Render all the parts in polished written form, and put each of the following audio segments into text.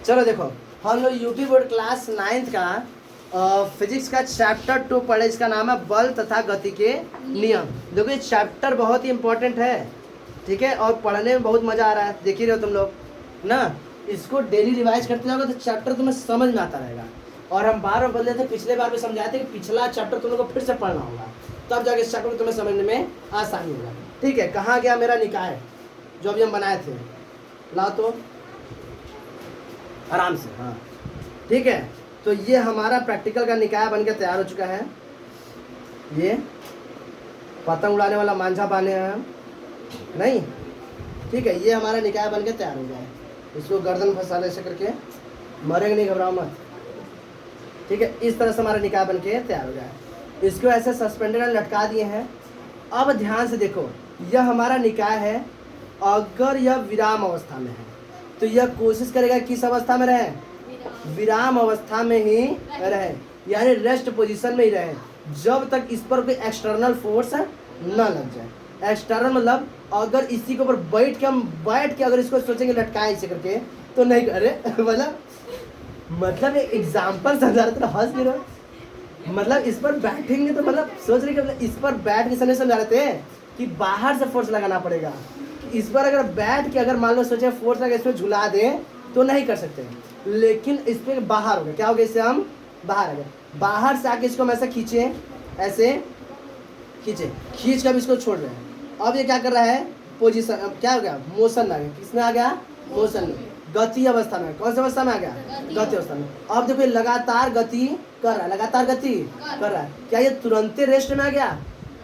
चलो देखो, हम लोग यूपी बोर्ड क्लास 9th का फिजिक्स का चैप्टर 2 पढ़े, इसका नाम है बल तथा गति के नियम। देखो ये चैप्टर बहुत ही इंपॉर्टेंट है, ठीक है, और पढ़ने में बहुत मज़ा आ रहा है, देख ही रहे हो तुम लोग ना। इसको डेली रिवाइज करते जाओगे तो चैप्टर तुम्हें समझ में आता रहेगा। और हम बार बार बदले थे, पिछले बार भी समझाए थे कि पिछला चैप्टर तुम लोग को फिर से पढ़ना होगा, तब जाके इस चैप्टर को तुम्हें समझने में आसानी होगा। ठीक है, कहाँ गया मेरा निकाय जो अभी हम बनाए थे, ला तो आराम से। हाँ ठीक है, तो ये हमारा प्रैक्टिकल का निकाय बन के तैयार हो चुका है। ये पतंग उड़ाने वाला मांझा बाने हैं हम नहीं, ठीक है, ये हमारा निकाय बन के तैयार हो गया है। इसको गर्दन फंसा ऐसे करके, मरेंगे नहीं, घबराओ मत, ठीक है। इस तरह से हमारा निकाय बन के तैयार हो गया है। इसको ऐसे सस्पेंडेड लटका दिए हैं। अब ध्यान से देखो, यह हमारा निकाय है। अगर यह विराम अवस्था में है तो यह कोशिश करेगा किस अवस्था में रहे, विराम अवस्था में ही रहे, यानी रेस्ट पोजीशन में ही रहे, जब तक इस पर कोई एक्सटर्नल फोर्स न लग जाए। एक्सटर्नल मतलब अगर इसी के ऊपर बैठ के अगर इसको सोचेंगे लटकाए इसे करके तो नहीं, अरे मतलब एक एग्जाम्पल समझा रहे थे, हंस नहीं रहे, मतलब इस पर बैठेंगे तो मतलब सोच रहे कि मतलब इस पर बैठ के समझा रहे थे कि बाहर से फोर्स लगाना पड़ेगा। इस पर अगर बैठ के अगर मान लो सोचे फोर्स लगा इसमें झुला दें तो नहीं कर सकते, लेकिन इस पर बाहर हो गया, क्या हो गया, इससे हम बाहर आ गए। बाहर से आके इसको हम ऐसे खींचे, ऐसे खींचे, खींच कर इसको छोड़ रहे हैं। अब ये क्या कर रहा है, पोजीशन, क्या हो गया, मोशन में आ गया। किसमें आ गया, मोशन में, गति अवस्था में। कौन सी अवस्था में आ गया, गति अवस्था में। अब देखो लगातार गति कर रहा है, लगातार गति कर रहा है। क्या ये तुरंत रेस्ट में आ गया,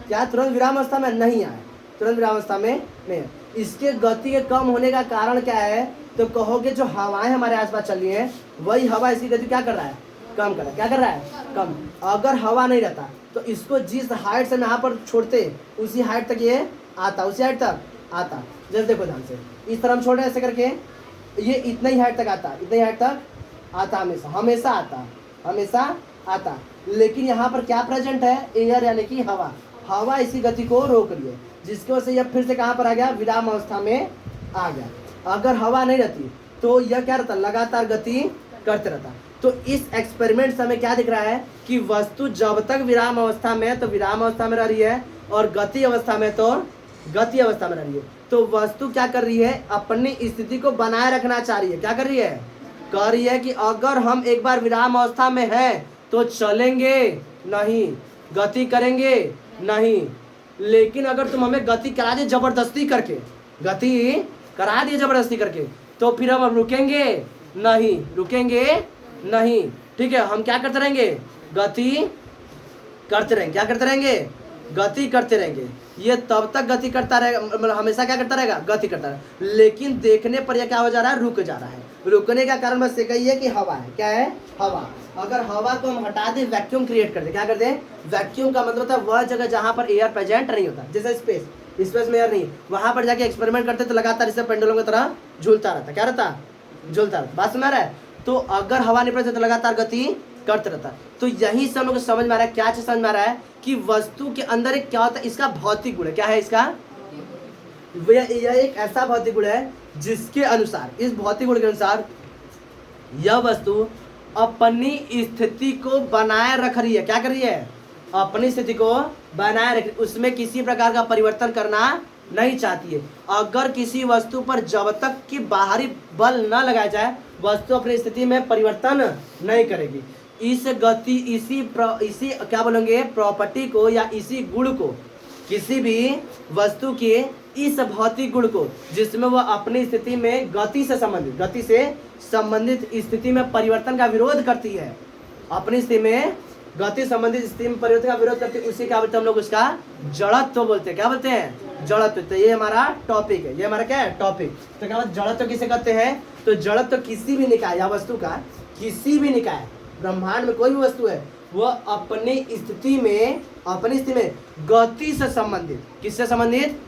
क्या तुरंत विराम अवस्था में नहीं आया, तुरंत विराम अवस्था में नहीं है। इसके गति के कम होने का कारण क्या है, तो कहोगे जो हवाएं हमारे आसपास चल रही हैं वही हवा इसकी गति क्या कर रहा है, कम कर रहा है। क्या कर रहा है, कम। अगर हवा नहीं रहता तो इसको जिस हाइट से यहाँ पर छोड़ते उसी हाइट तक ये आता, उसी हाइट तक आता। जैसे देखो ध्यान से, इस तरह हम छोड़ रहे हैं ऐसे करके, ये इतना ही हाइट तक आता, इतना ही हाइट तक आता, हमेशा हमेशा आता, हमेशा आता। लेकिन यहाँ पर क्या प्रेजेंट है, एयर यानी कि हवा। हवा इसी गति को रोक रही है, जिसकी वजह से यह फिर से कहाँ पर आ गया, विराम अवस्था में आ गया। अगर हवा नहीं रहती तो यह क्या रहता, लगातार गति करते रहता। तो इस एक्सपेरिमेंट से हमें क्या दिख रहा है कि वस्तु जब तक विराम अवस्था में है तो विराम अवस्था में रह रही है, और गति अवस्था में तो गति अवस्था में रह रही है। तो वस्तु क्या कर रही है, अपनी स्थिति को बनाए रखना चाह रही है। क्या कर रही है, कह रही है कि अगर हम एक बार विराम अवस्था में हैं तो चलेंगे नहीं, गति करेंगे नहीं। लेकिन अगर तुम हमें गति करा दे जबरदस्ती करके, गति करा दिए जबरदस्ती करके, तो फिर हम रुकेंगे नहीं, रुकेंगे नहीं। ठीक है, हम क्या करते रहेंगे, गति करते रहेंगे। क्या करते रहेंगे, गति करते रहेंगे। ये तब तक गति करता रहेगा, मतलब हमेशा क्या करता रहेगा, गति करता रहेगा। लेकिन देखने पर यह क्या हो जा रहा है, रुक जा रहा है। रुकने का कारण बस एक ही है कि हवा है। क्या है, हवा। अगर हवा को हम हटा दें, वैक्यूम क्रिएट कर दें। क्या कर दें, वैक्यूम का मतलब होता है वह जगह जहाँ पर एयर प्रेजेंट नहीं होता, जैसे स्पेस में एयर नहीं, वहाँ पर जाके एक्सपेरिमेंट करते तो लगातार इससे पेंडुलम की तरह झूलता रहता। क्या रहता, झूलता रहता। बात समझ रहा है। तो अगर हवा नहीं प्रेजेंट तो लगातार गति करते रहता। तो यही सब लोग समझ में आ रहा है, क्या चीज समझ में आ रहा है कि वस्तु के अंदर एक क्या होता है, इसका भौतिक गुण है। क्या है इसका, यह एक ऐसा भौतिक गुण है जिसके अनुसार, इस भौतिक गुण के अनुसार यह वस्तु अपनी स्थिति को बनाए रख रही है। क्या कर रही है, अपनी स्थिति को बनाए रख रही है, उसमें किसी प्रकार का परिवर्तन करना नहीं चाहती है। अगर किसी वस्तु पर जब तक कि बाहरी बल न लगाया जाए वस्तु अपनी स्थिति में परिवर्तन नहीं करेगी। इस गति, इसी क्या बोलेंगे, प्रॉपर्टी को या इसी गुण को, किसी भी वस्तु के इस भौतिक गुण को जिसमें वह अपनी स्थिति में गति से संबंधित स्थिति में परिवर्तन का विरोध करती है, अपनी स्थिति में गति संबंधित स्थिति में परिवर्तन का विरोध करती है, उसे क्या बोलते हैं हम लोग, उसका जड़त्व बोलते हैं। क्या बोलते हैं, जड़त्व। तो ये हमारा टॉपिक है, ये हमारा क्या है, टॉपिक। तो क्या जड़त्व किसे कहते हैं, तो जड़त्व किसी भी निकाय या वस्तु का, किसी भी निकाय, ब्रह्मांड में कोई भी वस्तु है वह अपनी स्थिति में गति से संबंधित, किससे संबंधित,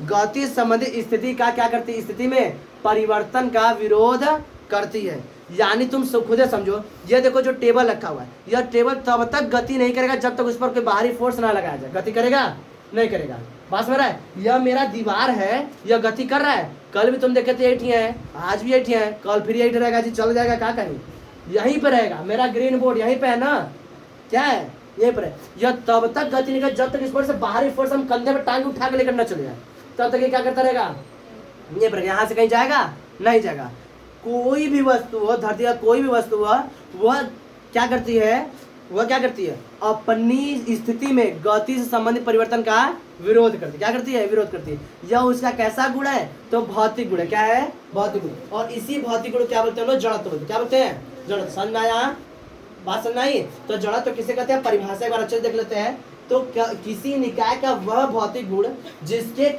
गति से संबंधित स्थिति का क्या करती है, स्थिति में परिवर्तन का विरोध करती है। यानी तुम खुद समझो, ये देखो जो टेबल रखा हुआ है, यह टेबल तब तक गति नहीं करेगा जब तक उस पर कोई बाहरी फोर्स ना लगाया जाए। गति करेगा, नहीं करेगा। बात समझ रहा है? यह मेरा दीवार है, यह गति कर रहा है। कल भी तुम देखे थे 8 है, आज भी 8 है, कल फिर 8 रहेगा जी, चल जाएगा क्या कहीं, यहीं पर रहेगा। मेरा ग्रीन बोर्ड यहीं पे है ना, क्या है, यहीं पर है। यह तब तक गति नहीं कर जब तक इस पर से बाहरी फोर्स हम कंधे पर टांग उठा के लेकर न चले जाए, तब तक ये क्या करता रहेगा, ये पर। यहाँ से कहीं जाएगा नहीं जाएगा। कोई भी वस्तु हो, धरती का कोई भी वस्तु हो, वह क्या करती है, वह क्या करती है, अपनी स्थिति में गति से संबंधित परिवर्तन का विरोध करती है। क्या करती है, विरोध करती है। यह उसका कैसा गुण है, तो भौतिक गुण है। क्या है, भौतिक गुण। और इसी भौतिक गुण क्या बोलते हैं लोग, जड़त्व बोलते हैं। क्या बोलते हैं, जड़त्व। समझ में आया, बात समझ आई? तो जड़त्व किसे कहते हैं, परिभाषा एक बार अच्छे से देख लेते हैं। तो किसी निकाय का वह भौतिक गुण जिसके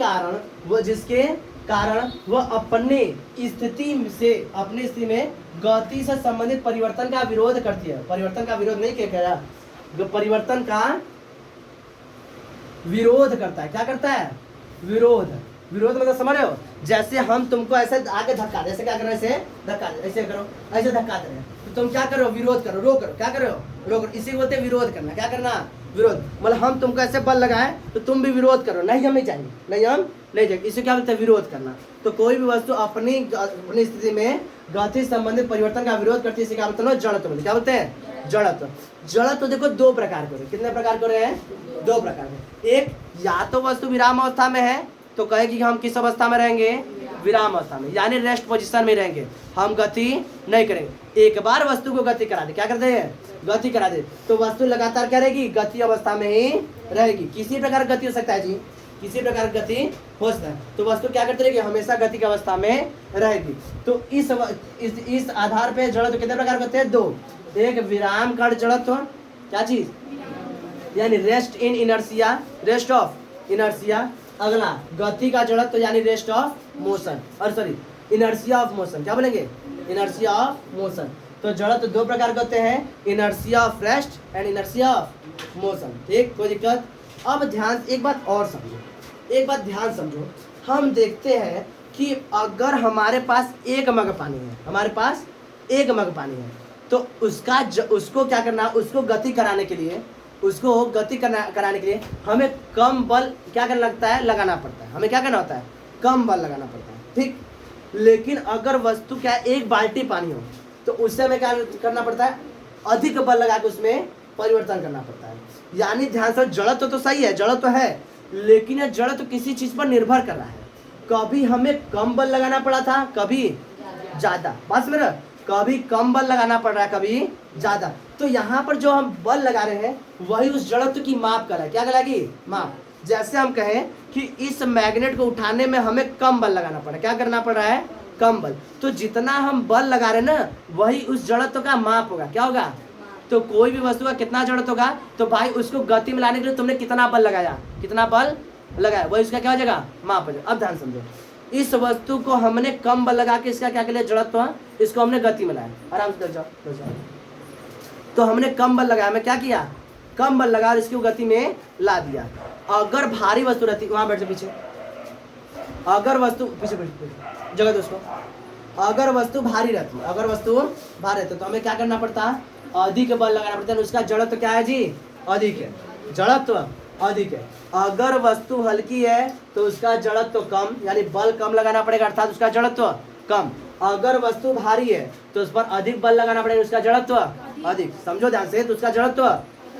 कारण वह अपनी स्थिति में गति से संबंधित परिवर्तन का विरोध करती है। परिवर्तन का विरोध नहीं कह रहा, जो परिवर्तन का विरोध करता है। क्या करता है, विरोध। विरोध मतलब समझ रहे हो, जैसे हम तुमको ऐसे आगे धक्का, जैसे क्या कर रहे हैं, ऐसे धक्का, ऐसे करो, ऐसे धक्का दे रहे हैं, तो तुम क्या करो, विरोध करो, रो करो। क्या करो, रो करो। इसी को बोलते हैं विरोध करना। क्या करना, विरोध। मतलब हम तुमको ऐसे बल लगाए तो तुम भी विरोध करो, नहीं हम नहीं चाहिए, नहीं हम नहीं जाएंगे। इसे क्या बोलते हैं, विरोध करना। तो कोई भी वस्तु अपनी स्थिति में गति संबंधित परिवर्तन का विरोध करती है, इसे क्या बोलते हैं, जड़त्व बोलते हैं। क्या बोलते हैं, जड़त्व। जड़त्व देखो दो प्रकार के, कितने प्रकार के हैं, दो प्रकार के। एक, या तो वस्तु विराम अवस्था में है तो कहेगी कि हम किस अवस्था में रहेंगे, विराम अवस्था में, यानी रेस्ट पोजीशन में रहेंगे, हम गति नहीं करेंगे। एक बार वस्तु को गति करा दे, क्या करते हैं, गति करा दे, तो वस्तु लगातार क्या रहेगी, गति अवस्था में ही रहेगी। किसी प्रकार गति हो सकता है जी, किसी प्रकार गति हो सकता है। तो वस्तु क्या करती रहेगी, हमेशा गति की अवस्था में रहेगी। तो इस आधार पे जड़त्व कितने प्रकार के होते हैं, दो। एक विराम काल जड़त्व, क्या चीज, यानी rest in inertia, rest of inertia. अगला गति का जड़त्व यानी रेस्ट ऑफ मोशन, और सॉरी इनर्शिया ऑफ मोशन। क्या बोलेंगे, इनर्शिया ऑफ मोशन। तो जड़त्व दो प्रकार के होते हैं, inertia of rest and inertia of motion. ठीक, कोई दिक्कत? अब ध्यान, एक बात और समझो, एक बात ध्यान समझो। हम देखते हैं कि अगर हमारे पास एक मग पानी है, हमारे पास एक मग पानी है, तो उसको क्या करना, उसको गति कराने के लिए, उसको गति कराने के लिए हमें कम बल क्या करना लगता है, लगाना पड़ता है। हमें क्या करना होता है, कम बल लगाना पड़ता है। ठीक, लेकिन अगर वस्तु क्या है, एक बाल्टी पानी हो, तो उससे हमें क्या करना पड़ता है, अधिक बल लगा के उसमें परिवर्तन करना पड़ता है। यानी ध्यान से, जड़त्व तो सही है, जड़त्व है, लेकिन यह जड़त्व किसी चीज पर निर्भर कर रहा है। कभी हमें कम बल लगाना पड़ा था, कभी ज्यादा। बस मेरा, कभी कम बल लगाना पड़ रहा है, कभी ज्यादा। तो यहाँ पर जो हम बल लगा रहे हैं वही उस जड़त्व की माप कर रहा है। क्या करेगी, माप। जैसे हम कहें कि इस मैग्नेट को उठाने में हमें कम बल लगाना पड़ा, क्या करना पड़ रहा है, कम बल। तो जितना हम बल लगा रहे हैं ना, वही उस जड़त्व का माप होगा। क्या होगा, तो कोई भी वस्तु का कितना जड़त्व होगा, तो भाई उसको गति में लाने के लिए तुमने कितना बल लगाया, कितना बल लगाया, वही उसका क्या हो जाएगा, माप हो जाएगा। अब ध्यान समझो, इस वस्तु को हमने कम बल लगा के, इसका क्या के लिए जड़त्व, इसको हमने गति में लाया। आराम से जाओ। तो हमने कम बल लगाया, मैं क्या किया, कम बल लगा और इसकी गति में ला दिया। अगर भारी वस्तु रहती, वहां बैठ जाओ पीछे, अगर वस्तु पीछे जगह दोस्तों, अगर वस्तु भारी रहती, अगर वस्तु भारी रहती तो हमें क्या करना पड़ता, अधिक बल लगाना पड़ता है। उसका जड़त्व क्या है जी, अधिक है, जड़त्व अधिक है। अगर वस्तु हल्की है तो उसका जड़त्व कम, यानी बल कम लगाना पड़ेगा, अर्थात उसका जड़त्व कम। अगर वस्तु भारी है तो उस पर अधिक बल लगाना पड़ेगा, उसका जड़त्व अधिक। समझो ध्यान से, तो उसका जड़त्व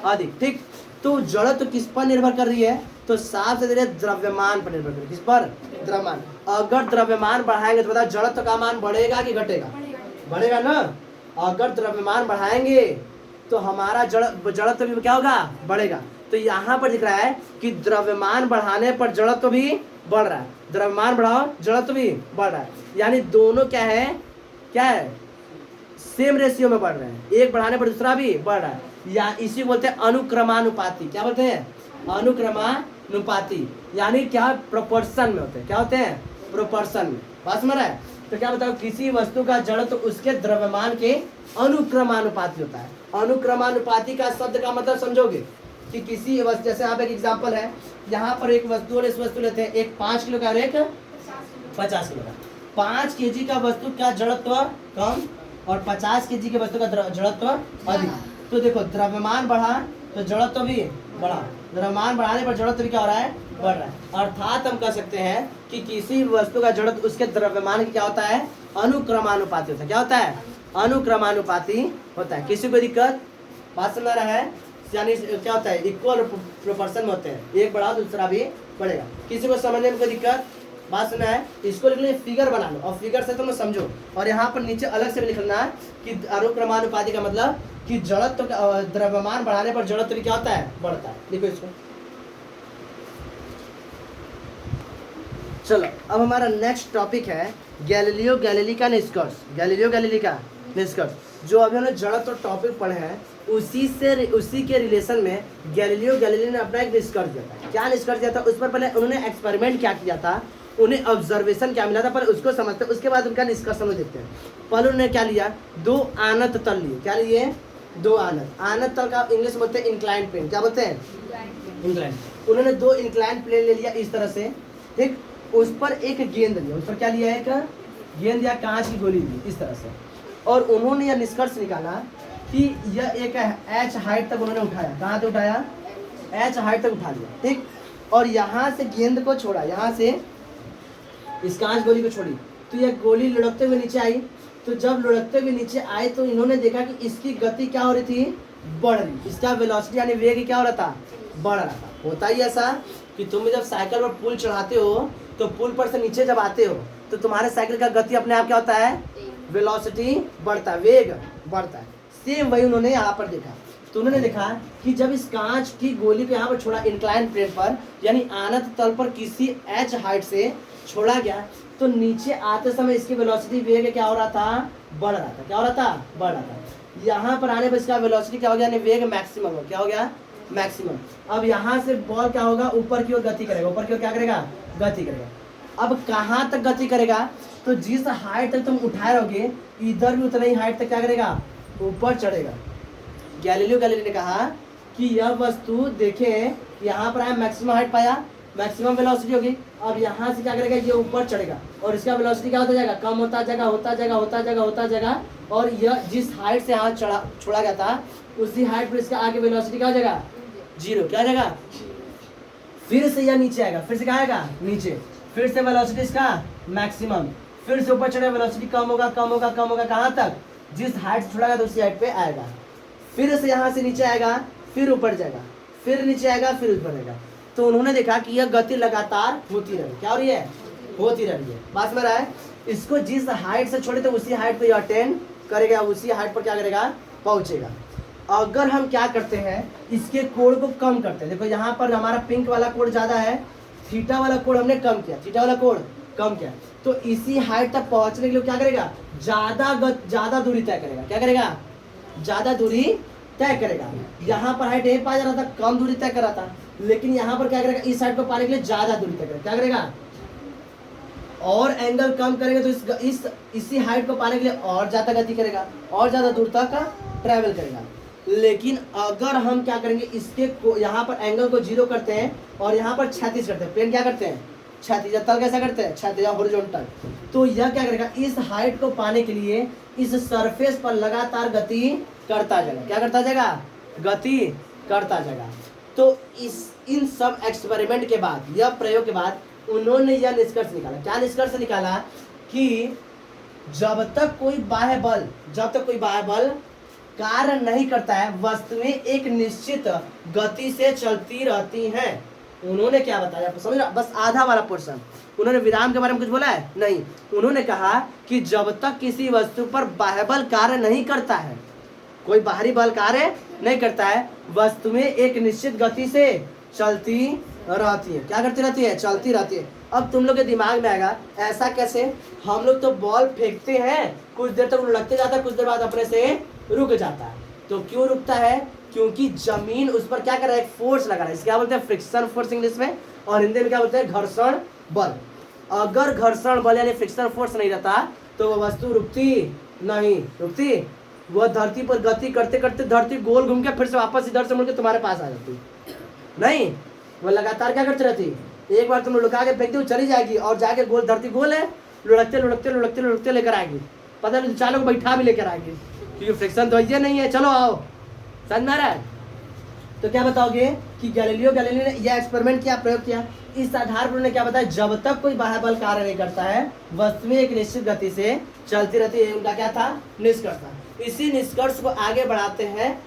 अधिक। ठीक, तो जड़त्व किस पर निर्भर कर रही है, तो साफ से द्रव्यमान पर निर्भर कर रही है। किस पर, द्रव्यमान। अगर द्रव्यमान बढ़ाएंगे तो बताओ जड़त्व का मान बढ़ेगा कि घटेगा, बढ़ेगा ना। अगर द्रव्यमान बढ़ाएंगे तो हमारा जड़त्व भी क्या होगा, बढ़ेगा। तो यहाँ पर दिख रहा है कि द्रव्यमान बढ़ाने पर जड़त्व भी बढ़ रहा है, द्रव्यमान बढ़ाओ जड़त्व भी बढ़ रहा है, यानी दोनों क्या है, क्या है, सेम रेशियो में बढ़ रहे हैं। एक बढ़ाने पर दूसरा भी बढ़ रहा है, या इसी बोलते हैं अनुक्रमानुपाती। क्या बोलते हैं, अनुक्रमानुपाती, यानी क्या, प्रोपोर्शन में होते हैं। क्या होते हैं, प्रोपोर्शन में। बात समझ रहा है? तो क्या बताओ, किसी वस्तु का जड़त्व उसके द्रव्यमान के अनुक्रमानुपाती होता है। अनुक्रमानुपाती का शब्द का मतलब समझोगे कि किसी वस्तु, जैसे आप एक एग्जांपल है, यहाँ पर एक वस्तु और इस वस्तु लेते हैं, एक 5 किलो का और एक 50 किलो का। 5 kg का वस्तु का जड़त्व कम और 50 kg के वस्तु का जड़त्व अधिक। तो देखो द्रव्यमान बढ़ा तो जड़त्व भी बढ़ा, द्रव्यमान बढ़ाने पर जड़त्व भी क्या हो रहा है, बढ़ रहा है। अर्थात हम कह सकते हैं कि किसी वस्तु का जड़त्व उसके द्रव्यमान की क्या होता है, अनुक्रमानुपाती होता है। क्या होता है, अनुक्रमानुपाती होता है। किसी को दिक्कत, बात समझ रहा है, यानी क्या होता है, इक्वल प्रोपोर्शन में होते हैं, एक बढ़ा दूसरा भी बढ़ेगा। किसी को समझने में कोई दिक्कत, बात सुना है, इसको लिख लो, फिगर बना लो और फिगर से तुम समझो। और यहाँ पर नीचे अलग से भी लिखना है कि अनुक्रमानुपाती का मतलब कि जड़त्व द्रव्यमान बढ़ाने पर जड़त्व भी क्या होता है, बढ़ता है। लिखो इसको। चलो अब हमारा नेक्स्ट टॉपिक है गैलीलियो गैलीली का निष्कर्ष। गैलीलियो गैलीली का निष्कर्ष, जो अभी हमने जड़त्व टॉपिक पढ़े हैं उसी के रिलेशन में गैलीलियो गैलीली ने अपना एक निष्कर्ष दिया था। क्या निष्कर्ष दिया था, उस पर पहले उन्होंने एक्सपेरिमेंट क्या किया था, उन्हें ऑब्जर्वेशन क्या मिला था, पर उसको समझते हैं, उसके बाद उनका निष्कर्ष हम देखते हैं। पहले उन्होंने क्या लिया, दो आनत तल लिए। क्या लिए, दो आनत तल का इंग्लिश बोलते हैं इंक्लाइन प्लेन। क्या बोलते हैं, इंक्लाइन। उन्होंने दो इंक्लाइन प्लेन ले लिया इस तरह से, ठीक, उस पर एक गेंद लिया, उस पर क्या लिया, एक गेंद या कांच की गोली ली इस तरह से, और उन्होंने यह निष्कर्ष निकाला कि यह एक एच हाइट तक उन्होंने उठाया। कहाँ तक उठाया, एच हाइट तक उठा लिया, ठीक, और यहाँ से गेंद को छोड़ा, यहाँ से इस कांच गोली को छोड़ी, तो यह गोली लुढ़कते हुए नीचे आई। तो जब लुढ़कते हुए नीचे आए तो इन्होंने देखा कि इसकी गति क्या हो रही थी, बढ़ रही, इसका वेलोसिटी यानी वेग क्या हो रहा था, बढ़ रहा था। होता ही ऐसा कि तुम जब साइकिल पर पुल चढ़ाते हो तो पुल पर से नीचे जब आते हो तो तुम्हारे साइकिल का गति अपने आप क्या होता है, वेलोसिटी बढ़ता है, वेग बढ़ता है। सेम वही उन्होंने यहाँ पर देखा। तो उन्होंने देखा कि जब इस कांच की गोली को यहाँ पर छोड़ा इंक्लाइन प्लेन पर, यानी आनत तल पर किसी एच हाइट से छोड़ा गया, तो नीचे आते समय इसकी वेलोसिटी वेग क्या हो रहा था, बढ़ रहा था। क्या हो रहा था, बढ़ रहा था। यहाँ पर आने पर इसका वेलोसिटी क्या हो गया, यानी वेग मैक्सिमम हो, क्या हो गया, मैक्सिमम। अब यहाँ से बॉल क्या होगा, ऊपर की ओर गति करेगा, ऊपर की ओर क्या करेगा, गति करेगा। अब कहाँ तक गति करेगा, तो जिस हाइट तक तुम उठाए रहोगे इधर भी उतना ही हाइट तक क्या करेगा, ऊपर चढ़ेगा। गैलीलियो गैलीली ने कहा कि यह वस्तु देखें, यहाँ पर आया मैक्सिमम हाइट पाया, मैक्सिमम वेलोसिटी होगी। अब यहाँ से क्या करेगा, ये ऊपर चढ़ेगा और इसका वेलोसिटी क्या होता जाएगा, कम होता जाएगा, होता जाएगा, होता जाएगा, होता जाएगा। और यह जिस हाइट से यहाँ छोड़ा गया था उसी हाइट पर इसका आगे वेलोसिटी क्या हो जाएगा, जीरो। क्या हो जाएगा, फिर से यह नीचे आएगा, फिर से क्या आएगा, नीचे, फिर से वेलोसिटी इसका मैक्सिमम, फिर से ऊपर चढ़ेगा, वेलोसिटी कम होगा, कम होगा, कम होगा, कहाँ तक, जिस हाइट से छोड़ा गया तो उसी हाइट पे आएगा। फिर से यहाँ से नीचे आएगा, फिर ऊपर जाएगा, फिर नीचे आएगा, फिर ऊपर आएगा। तो उन्होंने देखा कि यह गति लगातार होती रही। क्या हो रही है, होती रही है। बात में रहा है, इसको जिस हाइट से छोड़े तो उसी हाइट पे यह अटेंड करेगा, उसी हाइट पर क्या करेगा, पहुंचेगा। अगर हम क्या करते हैं, इसके कोण को कम करते हैं, देखो यहाँ पर हमारा पिंक वाला कोण ज्यादा है, थीटा वाला कोण हमने कम किया, थीटा वाला कोण कम किया, तो इसी हाइट तक पहुंचने के लिए क्या करेगा, ज्यादा दूरी तय करेगा। क्या करेगा, ज्यादा दूरी तय करेगा। यहाँ पर हाइट यही पाया जा रहा था, कम दूरी तय कर रहा था, लेकिन यहाँ पर क्या करेगा, इस हाइट को पाने के लिए ज्यादा दूरी तय करेगा। क्या करेगा, और एंगल कम करेंगे तो इसी हाइट को पाने के लिए और ज्यादा गति करेगा, और ज्यादा दूर तक ट्रैवल करेगा। लेकिन अगर हम क्या करेंगे, इसके यहाँ पर एंगल को जीरो करते हैं और यहाँ पर क्षैतिज करते हैं, प्लेन क्या करते हैं, क्षैतिज, तल कैसा करते हैं, क्षैतिज हॉरिजॉन्टल, तो यह क्या करेगा, इस हाइट को पाने के लिए इस सरफेस पर लगातार गति करता जाएगा। क्या करता जाएगा, गति करता जाएगा। तो इन सब एक्सपेरिमेंट के बाद, यह प्रयोग के बाद उन्होंने यह निष्कर्ष निकाला। क्या निष्कर्ष निकाला, कि जब तक कोई बाह्य बल कार्य नहीं करता है, वस्तुएं एक निश्चित गति से चलती रहती हैं। उन्होंने क्या बताया, समझ रहा, बस आधा वाला पोर्शन। उन्होंने विराम के बारे में कुछ बोला है, नहीं। उन्होंने कहा कि जब तक किसी वस्तु पर बाह्य बल कार्य नहीं करता है, कोई बाहरी बल कार्य नहीं करता है, वस्तुएं एक निश्चित गति से चलती रहती है। क्या करती रहती है, चलती रहती है। अब तुम लोग के दिमाग में आएगा, ऐसा कैसे, हम लोग तो बॉल फेंकते हैं, कुछ देर तक लुढ़कते जाता है, कुछ देर बाद अपने से रुक जाता है। तो क्यों रुकता है, क्योंकि जमीन उस पर क्या कर रहा है, एक फोर्स लगा रहा है। इसको क्या बोलते हैं, फ्रिक्शन फोर्स इंग्लिश में, और हिंदी में क्या बोलते हैं, घर्षण बल। अगर घर्षण बल यानी फ्रिक्शन फोर्स नहीं रहता तो वह वस्तु रुकती, वह धरती पर गति करते करते धरती गोल घूम के फिर से वापस इधर से मुड़ के तुम्हारे पास आ जाती नहीं, वह लगातार क्या करती रहती, एक बार तुम लुका के फेंक दो चली जाएगी और जाके गोल, धरती गोल है, लुढ़कते लेकर आएगी, पता नहीं चालों को बैठा भी लेकर आएगी, क्योंकि फ्रिक्शन तो ये नहीं है। चलो आओ, समझ में आ रहा है। तो क्या बताओगे कि गैलीलियो गैलीली ने यह एक्सपेरिमेंट किया, प्रयोग किया। इस आधार पर उन्होंने क्या बताया, जब तक कोई बाह्य बल कार्य नहीं करता है वस्तुएं एक निश्चित गति से चलती रहती है। उनका क्या था, निष्कर्ष था। इसी निष्कर्ष को आगे बढ़ाते हैं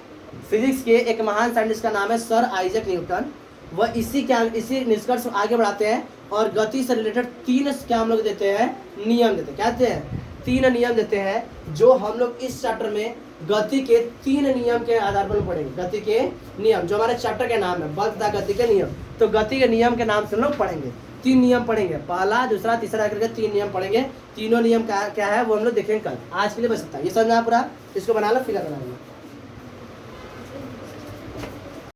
फिजिक्स के एक महान साइंटिस्ट का नाम है सर आइजैक न्यूटन। वह इसी निष्कर्ष को आगे बढ़ाते हैं और गति से रिलेटेड 3 क्या हम लोग देते हैं, नियम देते हैं। क्या देते हैं, 3 नियम देते हैं जो हम लोग इस चैप्टर में गति के 3 नियम के आधार पर पढ़ेंगे। गति के नियम जो हमारे चैप्टर के नाम है, बल तथा गति के नियम। तो गति के नियम के नाम से हम लोग पढ़ेंगे, 3 नियम पढ़ेंगे, पहला दूसरा तीसरा करके 3 नियम पढ़ेंगे। तीनों नियम क्या है वो हम लोग देखेंगे कल। आज के लिए बस इतना, ये समझना पूरा, इसको बना लो, फिगर बना लो।